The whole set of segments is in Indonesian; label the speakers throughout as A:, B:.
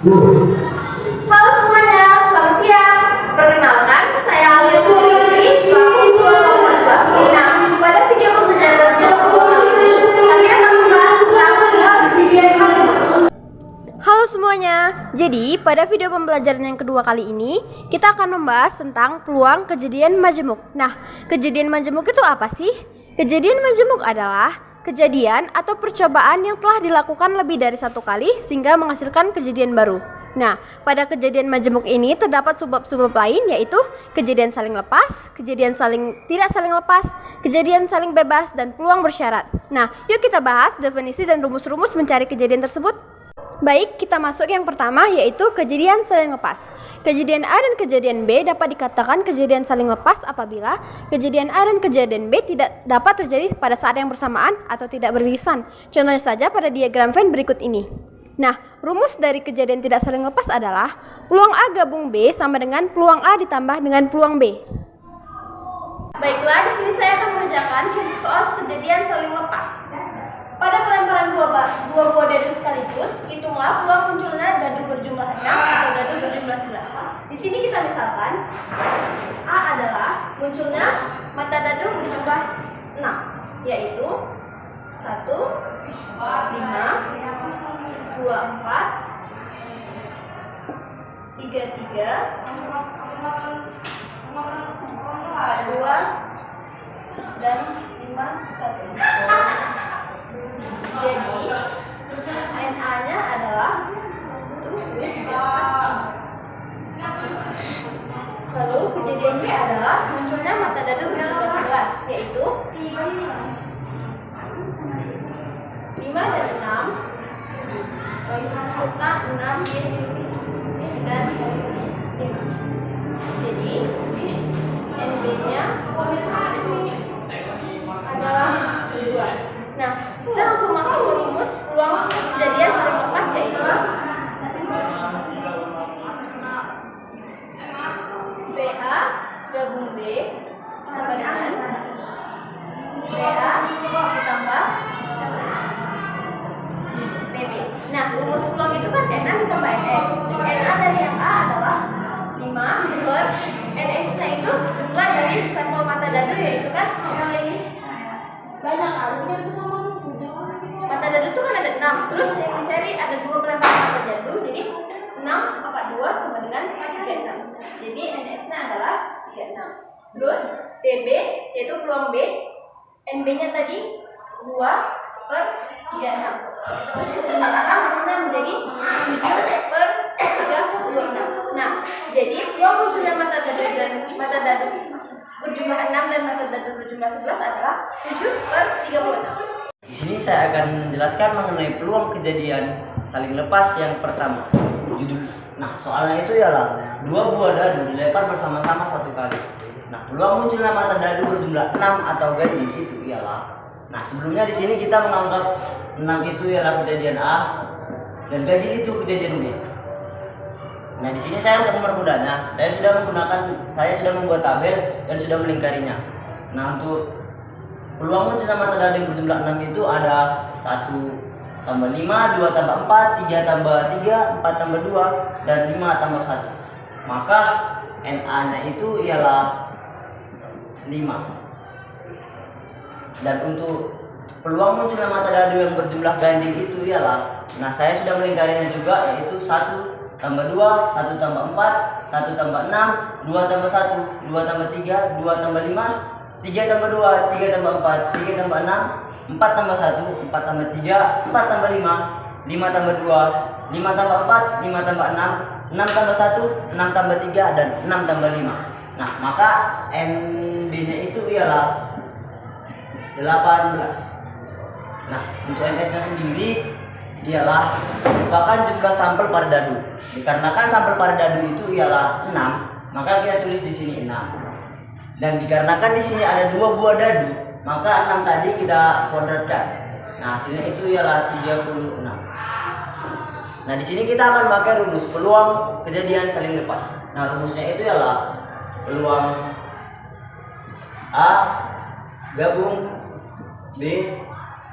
A: Halo semuanya, selamat siang. Perkenalkan, saya Alia Putri, selaku Ketua Kelompok 2. Nah, pada video pembelajaran yang kedua kali ini, kami akan membahas tentang peluang kejadian majemuk. Halo semuanya, jadi pada video pembelajaran yang kedua kali ini, kita akan membahas tentang peluang kejadian majemuk. Nah, kejadian majemuk itu apa sih? Kejadian majemuk adalah kejadian atau percobaan yang telah dilakukan lebih dari satu kali sehingga menghasilkan kejadian baru. Nah, pada kejadian majemuk ini terdapat sebab-sebab lain, yaitu kejadian saling lepas, kejadian tidak saling lepas, kejadian saling bebas, dan peluang bersyarat. Nah, yuk kita bahas definisi dan rumus-rumus mencari kejadian tersebut. Baik, kita masuk yang pertama, yaitu kejadian saling lepas. Kejadian A dan kejadian B dapat dikatakan kejadian saling lepas apabila kejadian A dan kejadian B tidak dapat terjadi pada saat yang bersamaan atau tidak beririsan. Contohnya saja pada diagram Venn berikut ini. Nah, rumus dari kejadian tidak saling lepas adalah peluang A gabung B sama dengan peluang A ditambah dengan peluang B. Baiklah, di sini saya akan mengerjakan contoh soal kejadian saling lepas. Pada pelemparan dua buah dadu sekaligus, hitunglah peluang munculnya dadu berjumlah 6 atau dadu berjumlah 11. Di sini kita misalkan A adalah munculnya mata dadu berjumlah 6, yaitu 1, 5, 2, 4, 3, 2, dan 5, 1. Jadi NA-nya adalah 7, 4. Lalu kejadian B adalah munculnya mata dadu berjumlah 11, yaitu 5 dan 6 serta 6 dan 5. Jadi NB-nya adalah 2. Nah, kita langsung masuk ke rumus peluang kejadian saling lepas, yaitu BA gabung B sama dengan BA ditambah BB. Nah, rumus peluang itu kan NA ditambah NS. NA dari yang A adalah 5 per NS-nya itu jumlah dari sampel mata dadu, yaitu kan banyak kali kan sama mata dadu itu kan ada 6, terus yang dicari ada 2 pelemparan mata dadu, jadi 6 papat 2 sama dengan 36. Jadi NS-nya adalah 36. Terus BB yaitu peluang B, NB-nya tadi 2 per 36. Terus kemudian hasilnya menjadi 7 per 36. Nah, jadi peluang munculnya mata dadu dan mata dadu berjumlah 6 dan mata dadu berjumlah 11 adalah 7 per 36.
B: Di sini saya akan menjelaskan mengenai peluang kejadian saling lepas yang pertama. Nah, soalnya itu ialah 2 buah dadu dilempar bersama-sama satu kali. Nah, peluang munculnya mata dadu berjumlah 6 atau ganjil itu ialah, nah sebelumnya di sini kita menganggap 6 itu ialah kejadian A dan ganjil itu kejadian B. Nah, di sini saya untuk mempermudahnya, saya sudah membuat tabel dan sudah melingkarinya. Nah, untuk peluang munculnya mata dadu yang berjumlah 6 itu ada 1 tambah 5, 2 tambah 4, 3 tambah 3, 4 tambah 2, dan 5 tambah 1. Maka NA-nya itu ialah 5. Dan untuk peluang munculnya mata dadu yang berjumlah ganjil itu ialah, nah saya sudah melingkarinya juga, yaitu 1 tambah 2, 1 tambah 4, 1 tambah 6, 2 tambah 1, 2 tambah 3, 2 tambah 5, 3 tambah 2, 3 tambah 4, 3 tambah 6, 4 tambah 1, 4 tambah 3, 4 tambah 5, 5 tambah 2, 5 tambah 4, 5 tambah 6, 6 tambah 1, 6 tambah 3, dan 6 tambah 5. Nah, maka NB-nya itu ialah 18. Nah, untuk NS-nya sendiri ialah merupakan jumlah sampel pada dadu. Dikarenakan sampel pada dadu itu ialah 6, maka kita tulis di sini 6. Dan dikarenakan di sini ada 2 buah dadu, maka 6 tadi kita kuadratkan. Nah, hasilnya itu ialah 36. Nah, di sini kita akan pakai rumus peluang kejadian saling lepas. Nah, rumusnya itu ialah peluang A gabung B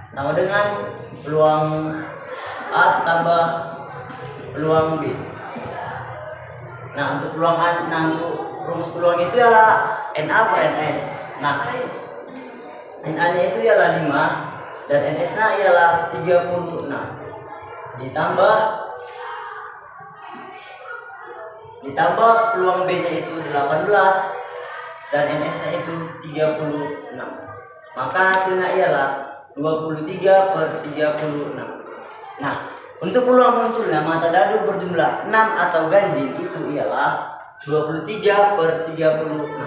B: sama dengan peluang A tambah peluang B. Nah, untuk untuk rumus peluang itu ialah NA per NS. Nah, NA-nya itu ialah 5 dan NS-nya ialah 36. Ditambah peluang B-nya itu 18 dan NS-nya itu 36. Maka hasilnya ialah 23 per 36. Nah, untuk peluang munculnya mata dadu berjumlah 6 atau ganjil itu ialah 23 per 36.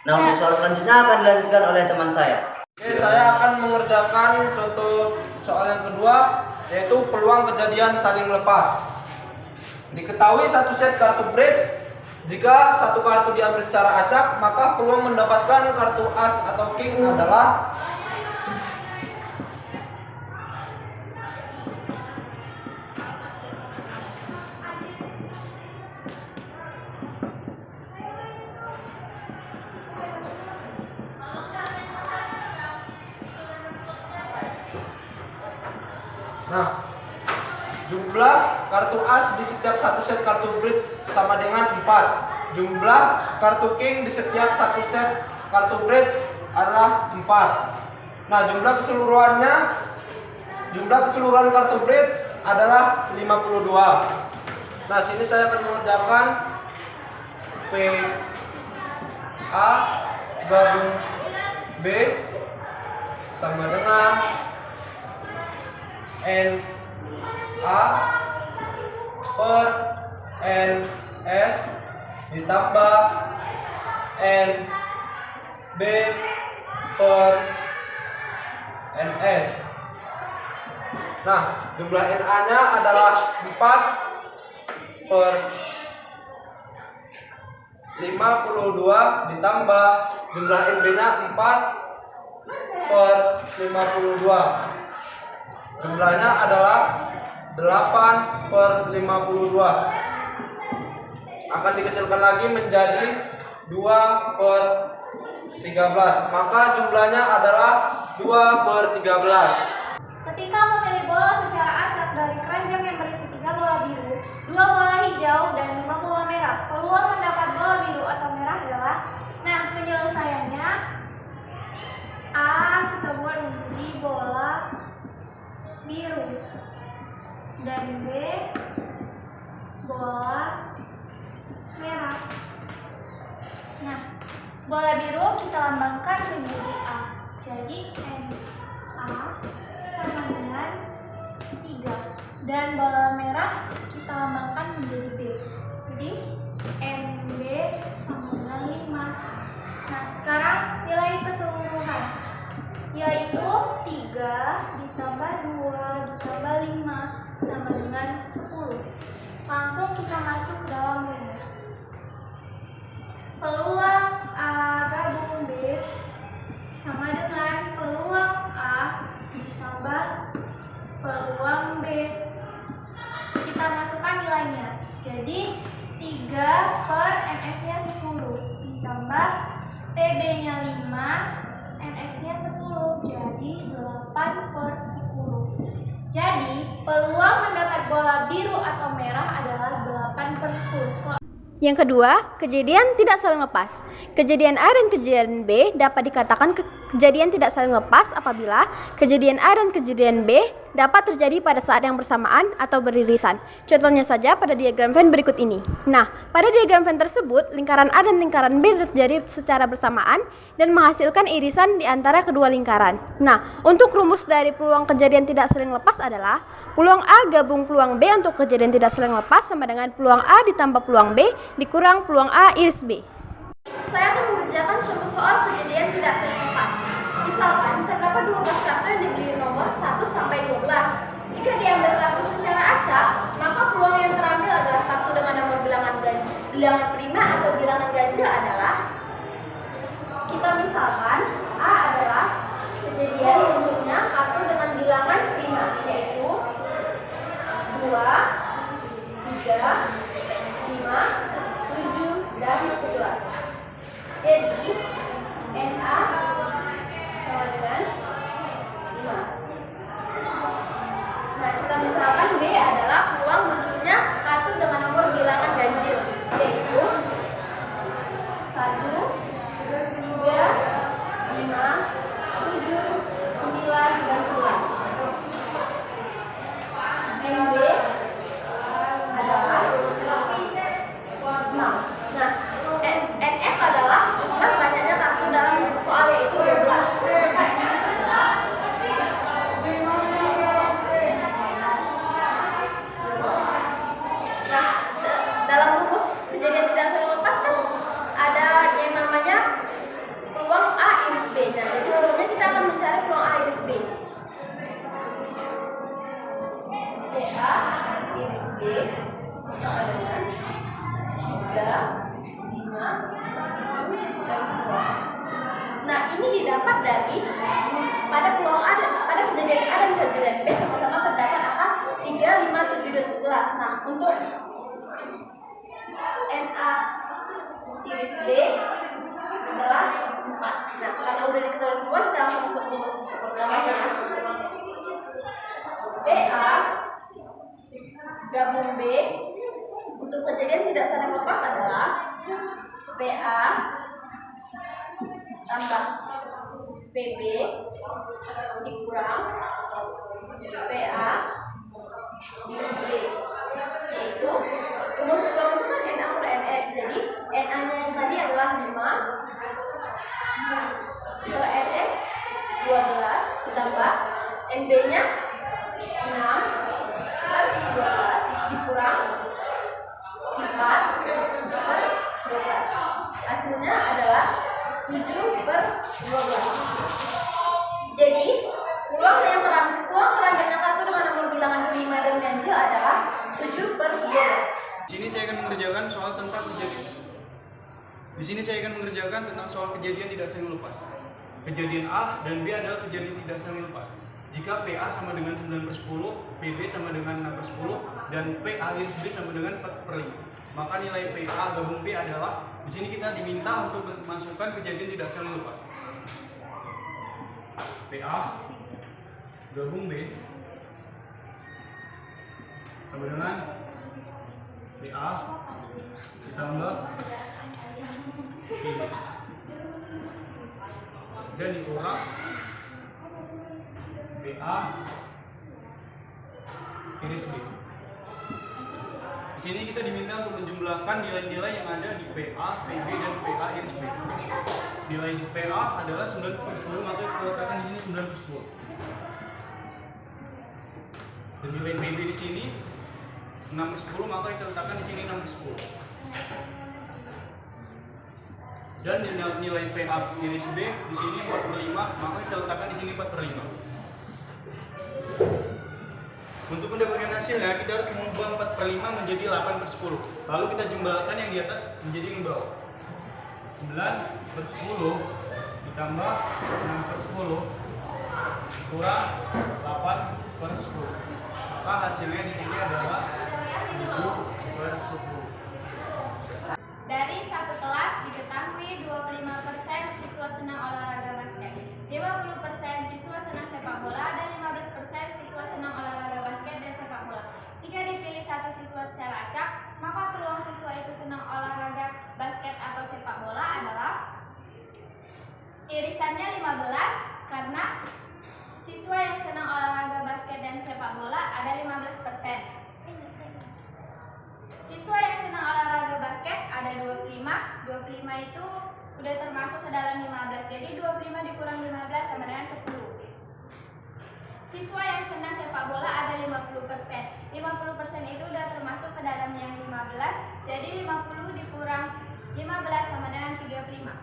B: Nah, untuk soal selanjutnya akan dilanjutkan oleh teman saya.
C: Oke, saya akan mengerjakan contoh soal yang kedua, yaitu peluang kejadian saling lepas. Diketahui satu set kartu bridge, jika satu kartu diambil secara acak, maka peluang mendapatkan kartu as atau king adalah jumlah kartu as di setiap satu set kartu bridge sama dengan 4. Jumlah kartu king di setiap satu set kartu bridge adalah 4. Nah, jumlah keseluruhan kartu bridge adalah 52. Nah, sini saya akan mengerjakan P A gabung B sama dengan N A per N S ditambah N B per N S. Nah, jumlah NA-nya adalah 4 per 52 ditambah jumlah NB-nya 4 per 52. Jumlahnya adalah 8 per 52. Akan dikecilkan lagi menjadi 2 per 13. Maka jumlahnya adalah 2 per 13.
A: Ketika memilih bola secara acak dari keranjang yang berisi 3 bola biru, 2 bola hijau, dan 5 bola merah, peluang mendapat bola biru atau merah adalah. Nah, penyelesaiannya A kita buat menjadi bola biru dan B bola merah. Nah, bola biru kita lambangkan menjadi A. Jadi NA sama dengan 3 dan bola merah kita lambangkan menjadi B. Jadi NB sama dengan 5. Nah, sekarang nilai keseluruhan yaitu 3 ditambah 2 ditambah 5 sama dengan 10. Langsung kita masuk ke dalam rumus. Peluang A gabung B sama dengan peluang A ditambah peluang B. Kita masukkan nilainya. Jadi 3 per NS-nya 10 ditambah PB-nya 5, NS-nya 10, jadi 8 per 10. Jadi peluang mendapat bola biru atau merah adalah 8 per 10.
D: Yang kedua, kejadian tidak saling lepas. Kejadian A dan kejadian B dapat dikatakan kejadian tidak saling lepas apabila kejadian A dan kejadian B dapat terjadi pada saat yang bersamaan atau beririsan. Contohnya saja pada diagram Venn berikut ini. Nah, pada diagram Venn tersebut, lingkaran A dan lingkaran B terjadi secara bersamaan dan menghasilkan irisan di antara kedua lingkaran. Nah, untuk rumus dari peluang kejadian tidak saling lepas adalah peluang A gabung peluang B untuk kejadian tidak saling lepas sama dengan peluang A ditambah peluang B dikurang peluang A iris B.
A: Saya akan mengerjakan contoh soal kejadian tidak saling lepas. Misalkan terdapat 12 kartu yang dibeli nomor 1 sampai 12. Jika diambil kartu secara acak, maka peluang yang terambil adalah kartu dengan nomor bilangan prima atau bilangan ganjil adalah. Kita misalkan A adalah kejadian munculnya kartu dengan bilangan prima, yaitu 2, 3, 5, 7, dan 11. Jadi NA sama dengan 5. Nah, kita misalkan B adalah peluang munculnya ini didapat dari pada kejadian A dan kejadian B sama-sama terdapat angka 3, 5, 7, dan 11. Nah, untuk NA iris B adalah 4. Nah, karena udah diketahui semua, kita langsung masuk rumus pertamanya. PA gabung B untuk kejadian tidak saling lepas adalah PA tambah PB dikurang PA minus B, yaitu rumus peluang itu kan NA per NS. Jadi NA nya yang tadi adalah 5 per NS 12 ditambah NB nya 6 per 12 dikurang 4 per 12. Hasilnya adalah 7 per 12. Jadi peluang terakhirnya kartu dengan nomor bilangan prima dan ganjil adalah 7 per 12.
E: Di sini saya akan mengerjakan soal tentang kejadian. Di sini saya akan mengerjakan tentang soal kejadian tidak saling lepas. Kejadian A dan B adalah kejadian tidak saling lepas. Jika PA sama dengan 9/10, PB sama dengan 6/10, dan PA minus B sama dengan 4/5, maka nilai PA gabung B adalah, di sini kita diminta untuk memasukkan kejadian tidak saling lepas. PA gabung B sama dengan PA ditambah PB dan dikurang PA iris B. Di sini kita diminta untuk menjumlahkan nilai-nilai yang ada di PA, PB, dan PA iris B. Nilai PA adalah 9/10, maka kita letakkan di sini 9/10. Dan nilai PB di sini 6/10, maka kita letakkan di sini 6/10. Dan nilai PA iris B di sini 4/5, maka kita letakkan di sini 4/5. Untuk mendapatkan hasilnya, kita harus mengubah 4/5 menjadi 8/10. Lalu kita jumlahkan yang di atas menjadi yang di bawah. 9/10 ditambah 6/10 kurang 8/10. Maka hasilnya di sini adalah 7/10.
F: Dari satu kelas diketahui 25% siswa senang olahraga basket, 50% siswa senang sepak bola, dan 15% siswa senang olahraga basket dan sepak bola. Jika dipilih satu siswa secara acak, maka peluang siswa itu senang olahraga basket atau sepak bola adalah irisannya 15, karena siswa yang senang olahraga basket dan sepak bola ada 15%. Siswa yang senang olahraga basket ada 25. 25 itu udah termasuk ke dalam 15. Jadi 25 dikurang 15 sama dengan 10. Siswa yang senang sepak bola ada 50%. 50% itu udah termasuk ke dalam yang 15. Jadi 50 dikurang 15 sama dengan 35.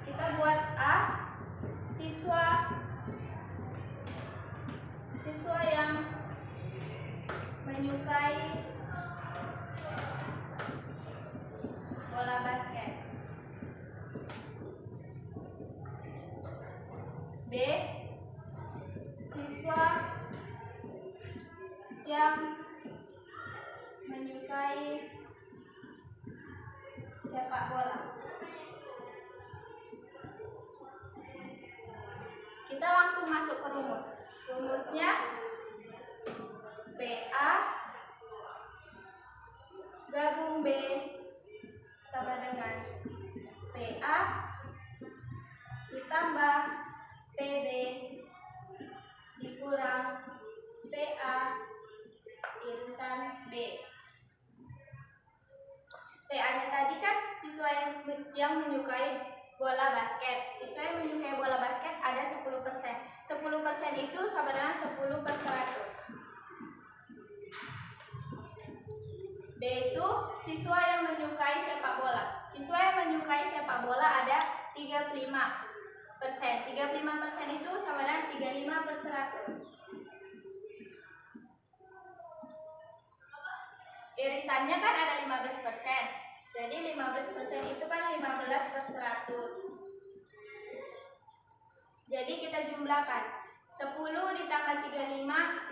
F: Kita buat A, siswa yang menyukai bola basket. B, siswa yang menyukai sepak bola. Kita langsung masuk ke rumus. Rumusnya PA gabung B sama dengan PA ditambah PB dikurang PA irisan B. PA-nya tadi kan siswa yang menyukai bola basket. Siswa yang menyukai bola basket ada 10%. 10% itu sama dengan 10/100. B itu siswa yang menyukai sepak bola. Siswa yang menyukai sepak bola ada 35%. 35% itu sama dengan 35/100. Irisannya kan ada 15%. Jadi 15% itu kan 15/100. jumlahkan. 10 ditambah 35,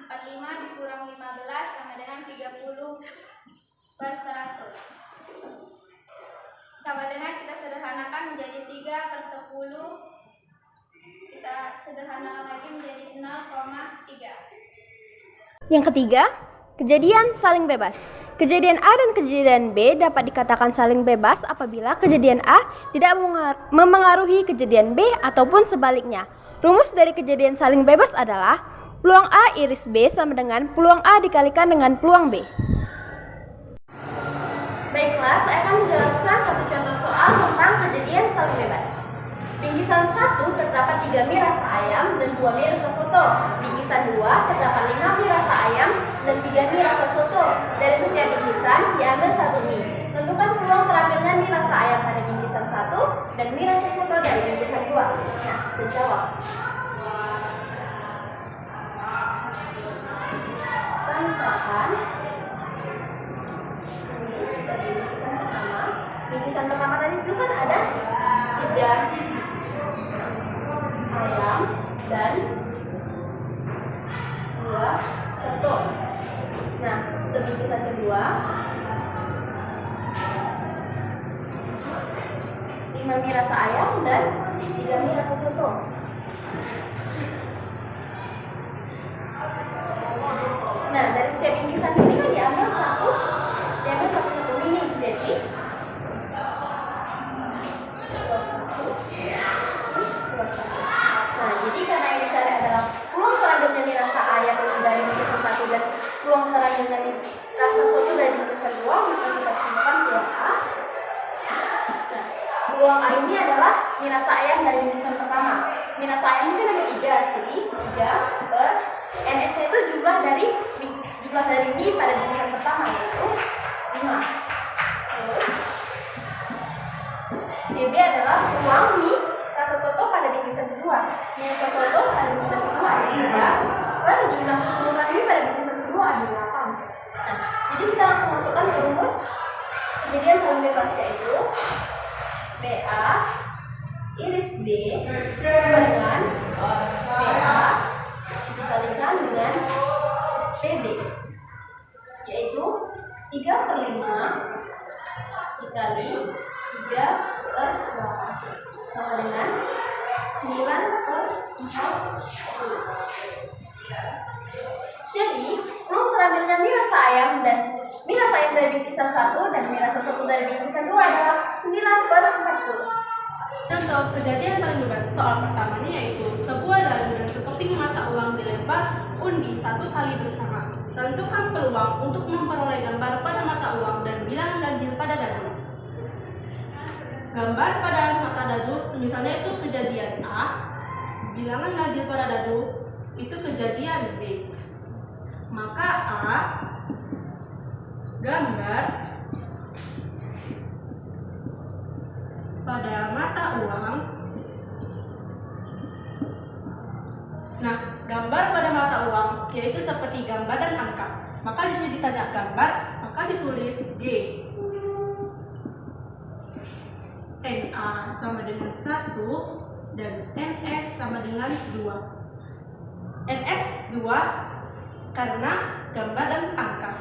F: 45 dikurang 15 sama dengan 30/100. Sama dengan kita sederhanakan menjadi 3/10. Kita sederhanakan lagi menjadi 0,3.
D: Yang ketiga, kejadian saling bebas. Kejadian A dan kejadian B dapat dikatakan saling bebas apabila kejadian A tidak memengaruhi kejadian B ataupun sebaliknya. Rumus dari kejadian saling bebas adalah peluang A iris B sama dengan peluang A dikalikan dengan peluang B.
A: Baiklah, saya akan menjelaskan satu contoh soal tentang kejadian saling bebas. Bingkisan 1 terdapat 3 mie rasa ayam dan 2 mie rasa soto. Bingkisan 2 terdapat 5 mie rasa ayam dan 3 mie rasa soto. Dari setiap bingkisan diambil 1 mie. Tentukan peluang terambilnya mie rasa ayam pada bingkisan 1 dan mie rasa soto dari bingkisan 2. Nah, menjawab. Kita misalkan dari bingkisan pertama tadi itu kan ada 3 ayam dan 2 soto. Nah, untuk bingkisan kedua 5 mie rasa ayam dan 3 mie rasa soto. Nah, dari setiap bingkisan ini kan diambil satu mie nih. Jadi jadi karena yang dicari adalah peluang terambilnya mie rasa ayam dari bingkisan 1 dan peluang terambilnya mie rasa soto dari bingkisan 2, maka kita temukan peluang A. Nah, peluang A ini adalah mie rasa ayam dari bingkisan pertama. Mie rasa ayam ini kan ada 3, jadi 3 per NS-nya itu jumlah dari mie pada bingkisan pertama, yaitu 5. Terus BB adalah peluang mie rasa soto pada bingkisan kedua. Mie rasa soto pada bingkisan kedua ada 2 per jumlah keseluruhan mie pada bingkisan kedua ada 8. Nah, jadi kita langsung masukkan ke rumus kejadian saling bebas, yaitu BA iris B sama dengan BA dikalikan dengan PB, yaitu 3/5 dikali 3/8 sama dengan 9/40. Jadi, peluang terambilnya mie rasa ayam dan mie rasa ayam dari bingkisan 1 dan mie rasa soto dari bingkisan 2 adalah 9/40.
G: Contoh kejadian saling bebas. Soal pertamanya yaitu sebuah dadu dan sekeping mata uang dilempar undi 1 kali bersama. Tentukan peluang untuk memperoleh gambar pada mata uang dan bilangan ganjil pada dadu. Gambar pada mata dadu misalnya itu kejadian A, bilangan ganjil pada dadu itu kejadian B. Maka A gambar pada mata uang. Nah, gambar pada mata uang yaitu seperti gambar dan angka. Maka di sini ditanya gambar, maka ditulis G. NA sama dengan 1 dan NS sama dengan 2. NS 2 karena gambar dan angka.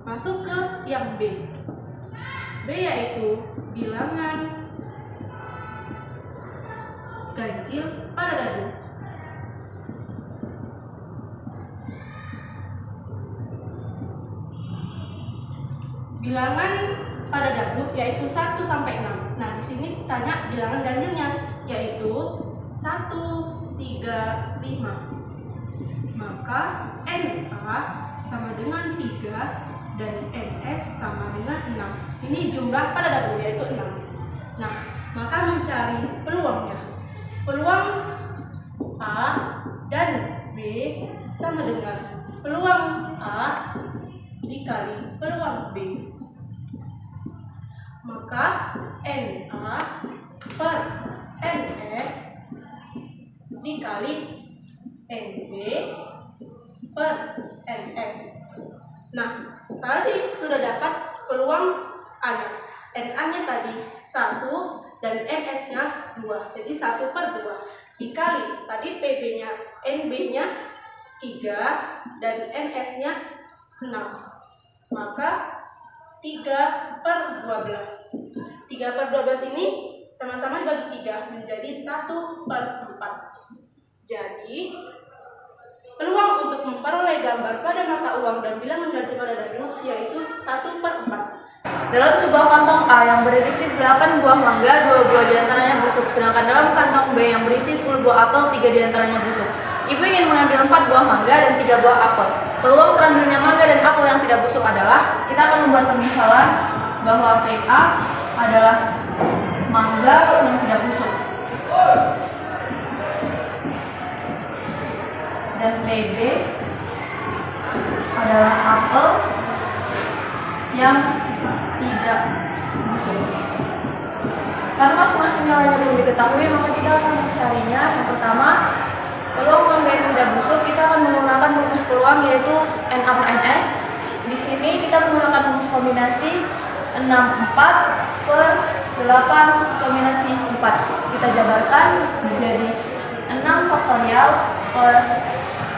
G: Masuk ke yang B. B yaitu bilangan ganjil pada dadu. Bilangan pada dadu yaitu 1 sampai 6. Nah, di sini tanya bilangan ganjilnya yaitu 1, 3, 5. Maka NA sama dengan 3 dan NS sama dengan 6. Ini jumlah pada dadu yaitu 6. Nah, maka mencari peluangnya. Peluang A dan B sama dengan peluang A dikali peluang B. Maka NA per NS dikali NB per NS. Nah, tadi sudah dapat peluang A-nya. NA-nya tadi 1 dan NS-nya 2. Jadi 1/2 dikali tadi PB-nya, NB-nya 3 dan NS-nya 6. Maka 3/12. 3/12 ini sama-sama dibagi 3 menjadi 1/4. Jadi peluang untuk memperoleh gambar pada mata uang dan bilangan ganjil pada dadu yaitu 1/4.
A: Dalam sebuah kantong A yang berisi 8 buah mangga, 2 buah diantaranya busuk. Sedangkan dalam kantong B yang berisi 10 buah apel, 3 diantaranya busuk. Ibu ingin mengambil 4 buah mangga dan 3 buah apel. Peluang terambilnya mangga dan apel yang tidak busuk adalah, kita akan membuat pemisalan bahwa PA adalah mangga yang tidak busuk dan PB adalah apel yang tidak busuk. Karena masing-masing nilainya belum diketahui, maka kita akan mencarinya. Yang pertama, peluang mangga yang tidak busuk, kita akan menggunakan rumus peluang yaitu N/NS. Di sini kita menggunakan rumus kombinasi 64/8 kombinasi 4. Kita jabarkan menjadi 6 faktorial per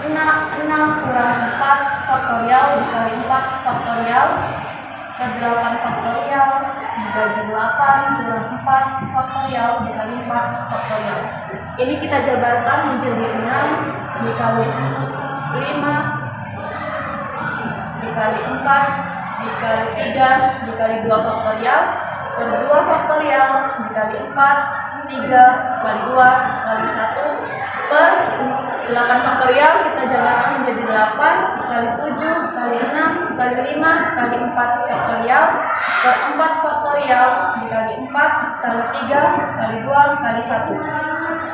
A: 6 kurang 4 faktorial dikali 4 faktorial per 8 faktorial dibagi 8 kurang 4 faktorial dikali 4 faktorial. Ini kita jabarkan menjadi 6 dikali 5 dikali 4 dikali 3 dikali 2 faktorial per 2 faktorial dikali 4 3 kali 2 kali 1 per 8 faktorial kita jabarkan menjadi 8 kali 7 kali 6 kali 5 kali 4 faktorial per 4 faktorial dikali 4 kali 3 kali 2 kali 1.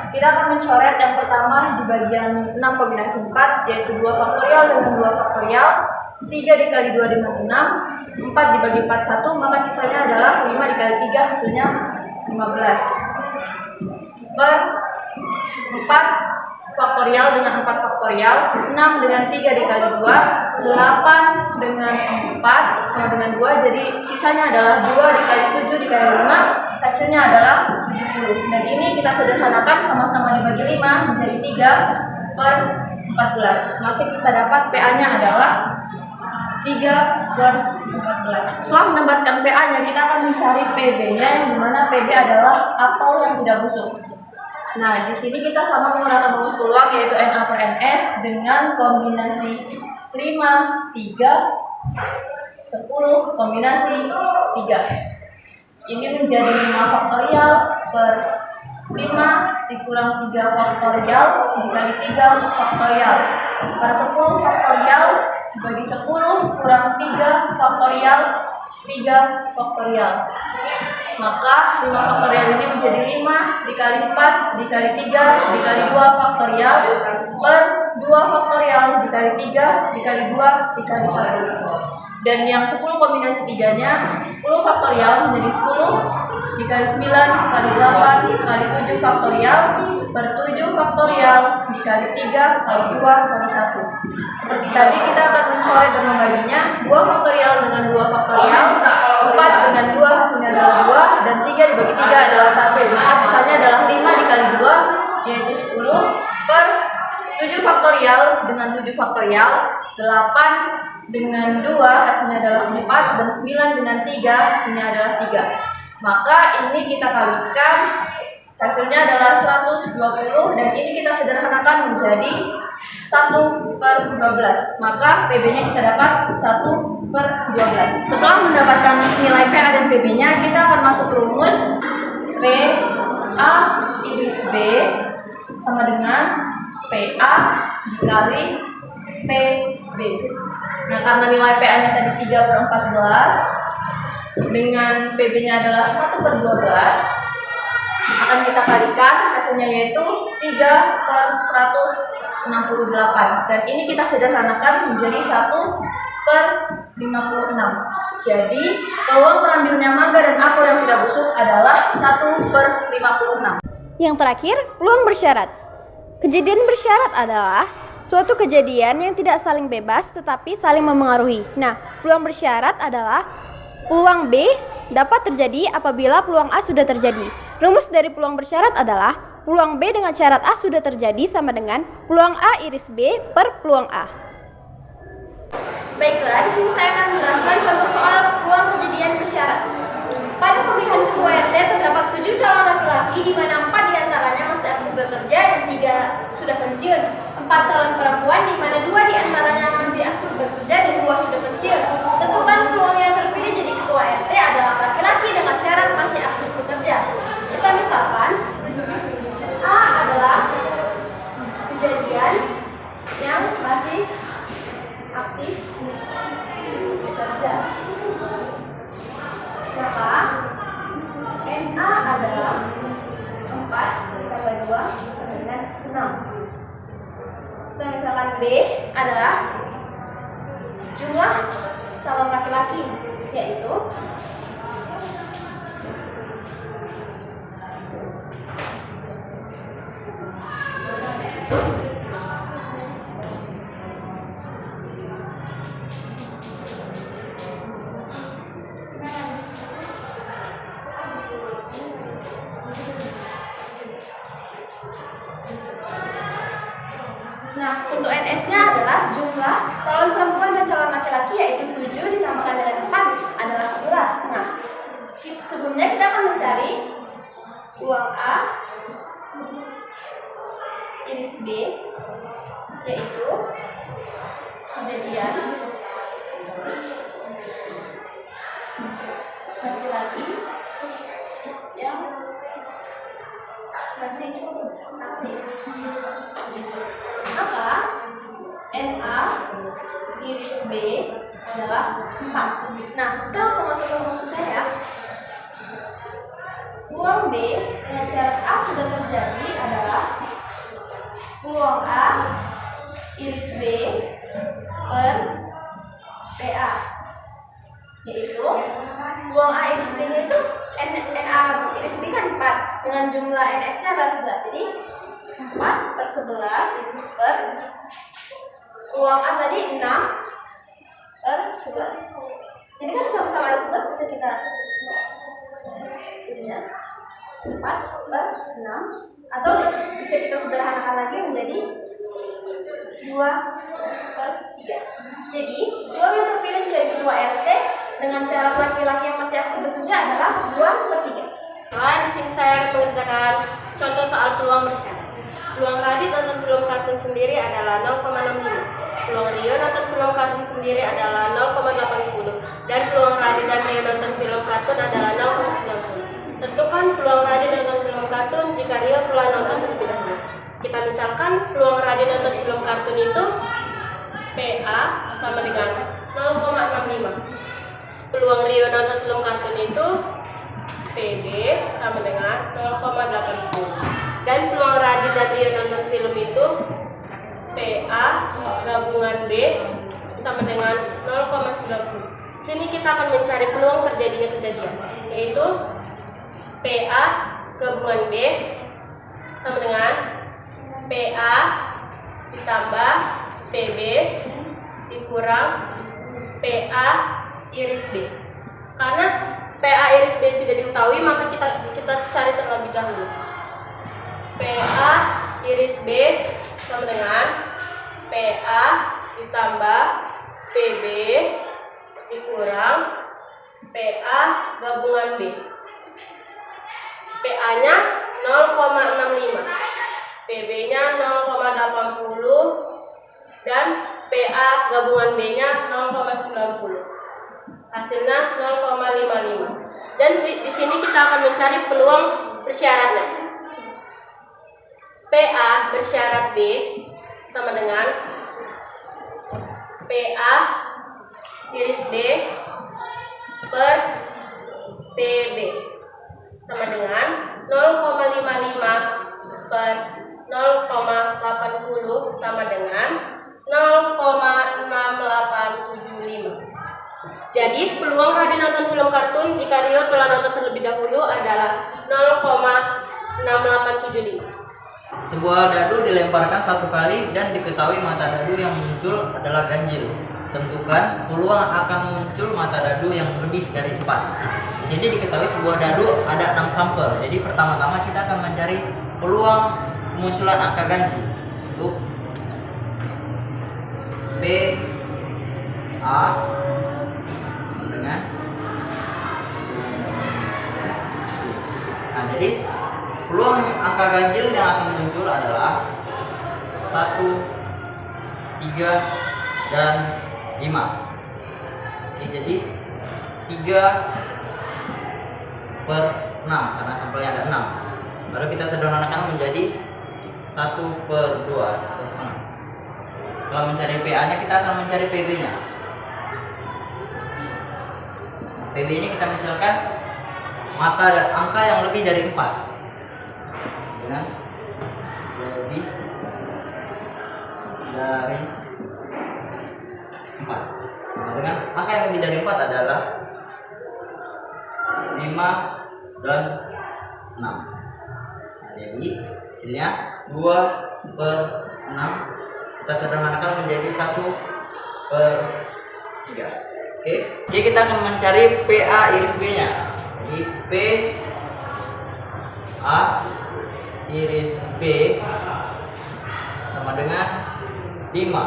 A: Kita akan mencoret yang pertama di bagian 6 kombinasi 4 yaitu 2 faktorial dengan 2 faktorial, 3 dikali 2 dengan 6, 4 dibagi 4 1, maka sisanya adalah 5 dikali 3 hasilnya 15 per 4 faktorial dengan 4 faktorial, 6 dengan 3 dikali 2, 8 dengan 4 sama dengan 2, jadi sisanya adalah 2 dikali 7 dikali 5, hasilnya adalah 70. Dan ini kita sederhanakan sama-sama dibagi 5 menjadi 3 per 14. Maka kita dapat PA-nya adalah 3/14. Setelah mendapatkan PA-nya, kita akan mencari PB-nya, yang dimana PB adalah apel yang tidak busuk. Nah, di sini kita sama menggunakan rumus peluang yaitu N/NS dengan kombinasi 5, 3, 10 kombinasi 3. Ini menjadi 5 faktorial per 5 dikurang 3 faktorial dikali 3 faktorial per 10 faktorial bagi 10 kurang 3 faktorial 3 faktorial. Maka 5 faktorial ini menjadi 5 dikali 4 dikali 3 dikali 2 faktorial per 2 faktorial dikali 3 dikali 2 dikali 1. Dan yang 10 kombinasi 3-nya 10 faktorial menjadi 10 dikali 9 kali 8 kali 7 faktorial per 7 faktorial dikali 3 kali 2 kali 1. Seperti tadi kita akan mencoret dan membaginya 2 faktorial dengan 2 faktorial, 4 dengan 2 hasilnya adalah 2 dan 3 dibagi 3 adalah 1. Maka sisanya adalah 5 dikali 2 yaitu 10 per 7 faktorial dengan 7 faktorial, 8 dengan 2 hasilnya adalah 4 dan 9 dengan 3 hasilnya adalah 3. Maka ini kita kalikan hasilnya adalah 120 dan ini kita sederhanakan menjadi 1/12. Maka PB-nya kita dapat 1/12. Setelah mendapatkan nilai PA dan PB-nya, kita akan masuk rumus PA iris B sama dengan PA dikali PB. Nah, karena nilai PA-nya tadi 3/14 dengan PB-nya adalah 1/12, akan kita kalikan hasilnya yaitu 3/168. Dan ini kita sederhanakan menjadi 1/56. Jadi peluang terambilnya mangga dan apel yang tidak busuk adalah 1/56.
D: Yang terakhir, peluang bersyarat. Kejadian bersyarat adalah suatu kejadian yang tidak saling bebas tetapi saling memengaruhi. Nah, peluang bersyarat adalah peluang B dapat terjadi apabila peluang A sudah terjadi. Rumus dari peluang bersyarat adalah peluang B dengan syarat A sudah terjadi sama dengan peluang A iris B per peluang A.
A: Baiklah, di sini saya akan menjelaskan contoh soal peluang kejadian bersyarat. Pada pemilihan ketua RT terdapat 7 calon laki-laki di mana 4 diantaranya masih aktif bekerja dan 3 sudah pensiun. 4 calon perempuan di mana 2 diantaranya masih aktif bekerja dan 2 sudah pensiun. Tentukan peluang yang terpilih jadi ketua RT adalah laki-laki dengan syarat masih aktif bekerja. Kita misalkan A adalah kejadian yang masih aktif bekerja. Maka NA adalah 4 ditambah 2 sama dengan 6. Dan misalkan B adalah jumlah calon laki-laki, yaitu Nah, untuk NS-nya adalah jumlah calon perempuan dan calon laki-laki, yaitu 7 ditambahkan dengan 4 adalah 11. Nah, sebelumnya kita akan mencari peluang A iris B, yaitu kejadian laki-laki yang masih aktif. Maka NA iris B adalah 4. Nah, kita langsung masuk ke rumus saya. Peluang B dengan syarat A sudah terjadi adalah peluang A iris B per PA, yaitu peluang A iris B nya itu NA iris B kan 4 dengan jumlah NS nya adalah 11, jadi 4 per 11 per peluang A tadi 6 per 11. Sini kan sama-sama ada 11, bisa kita jadinya 4 per 6, atau bisa kita sederhanakan lagi menjadi 2 per 3. Jadi peluang yang terpilih menjadi ketua RT dengan syarat laki-laki yang masih aktif bekerja adalah 2 per 3.
H: Nah, di sini saya akan mengerjakan contoh soal peluang bersyarat. Peluang Radit nonton film kartun sendiri adalah 0,65. Peluang Rio nonton film kartun sendiri adalah 0,80. Dan peluang Radit dan Rio nonton film kartun adalah 0,90. Tentukan peluang Radit nonton film kartun jika Rio telah nonton terlebih dahulu. Kita misalkan peluang Radit nonton film kartun itu PA sama dengan 0,65. Peluang Rio nonton film kartun itu PB sama dengan 0,80. Dan peluang Radit dan Rio nonton film itu PA gabungan B sama dengan 0,90. Sini kita akan mencari peluang terjadinya kejadian, yaitu PA gabungan B sama dengan PA ditambah PB dikurang PA iris B. Karena PA iris B tidak diketahui, maka kita cari terlebih dahulu. PA iris B sama dengan PA ditambah PB dikurang PA gabungan B. PA-nya 0,65, PB-nya 0,80, dan PA gabungan B-nya 0,90. Hasilnya 0,55. Dan di sini kita akan mencari peluang bersyaratnya. PA bersyarat B sama dengan PA iris B per PB sama dengan 0,55 per 0,80 sama dengan 0,6875. Jadi peluang Radit nonton film kartun jika Rio telah nonton terlebih dahulu adalah 0,6875.
B: Sebuah dadu dilemparkan 1 kali dan diketahui mata dadu yang muncul adalah ganjil.
I: tentukan peluang akan muncul mata dadu yang lebih dari 4. Di sini diketahui sebuah dadu ada 6 sampel. Jadi pertama-tama kita akan mencari peluang kemunculan angka ganjil untuk P A dengan. Nah, jadi peluang angka ganjil yang akan muncul adalah 1, 3, dan 5. Oke, jadi 3/6 karena sampelnya ada 6. Lalu kita sederhanakan menjadi 1/2 atau setengah. Setelah mencari PA nya kita akan mencari PB nya. PB nya kita misalkan mata angka yang lebih dari 4 dengan lebih dari 4. Sama dengan angka yang lebih dari 4 adalah 5 dan 6. Nah, jadi hasilnya 2/6 kita sederhanakan menjadi 1/3. Oke, jadi kita akan mencari PA iris B nya. Jadi P A iris B sama dengan 5.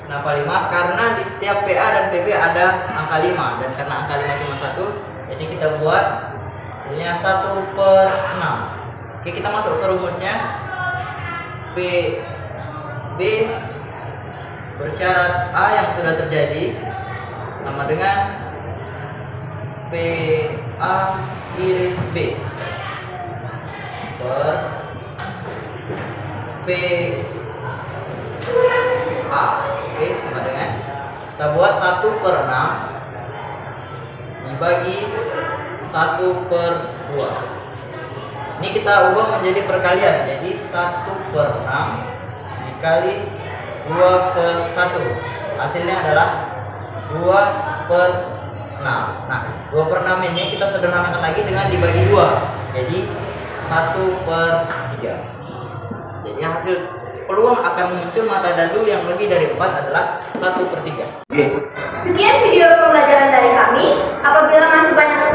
I: Kenapa 5? Karena di setiap PA dan PB ada angka 5, dan karena angka 5 cuma 1, jadi kita buat hasilnya 1/6. Oke, kita masuk ke rumusnya. PB bersyarat A yang sudah terjadi sama dengan PA iris B per PA. Oke, sama dengan kita buat 1/6 dibagi 1/2. Ini kita ubah menjadi perkalian, jadi 1/6 dikali 2/1. Hasilnya adalah 2/6. Nah, 2/6 ini kita sederhanakan lagi dengan dibagi 2, jadi 1/3. Jadi hasil peluang akan muncul mata dadu yang lebih dari 4 adalah 1/3.
A: Sekian video pembelajaran dari kami. Apabila masih banyak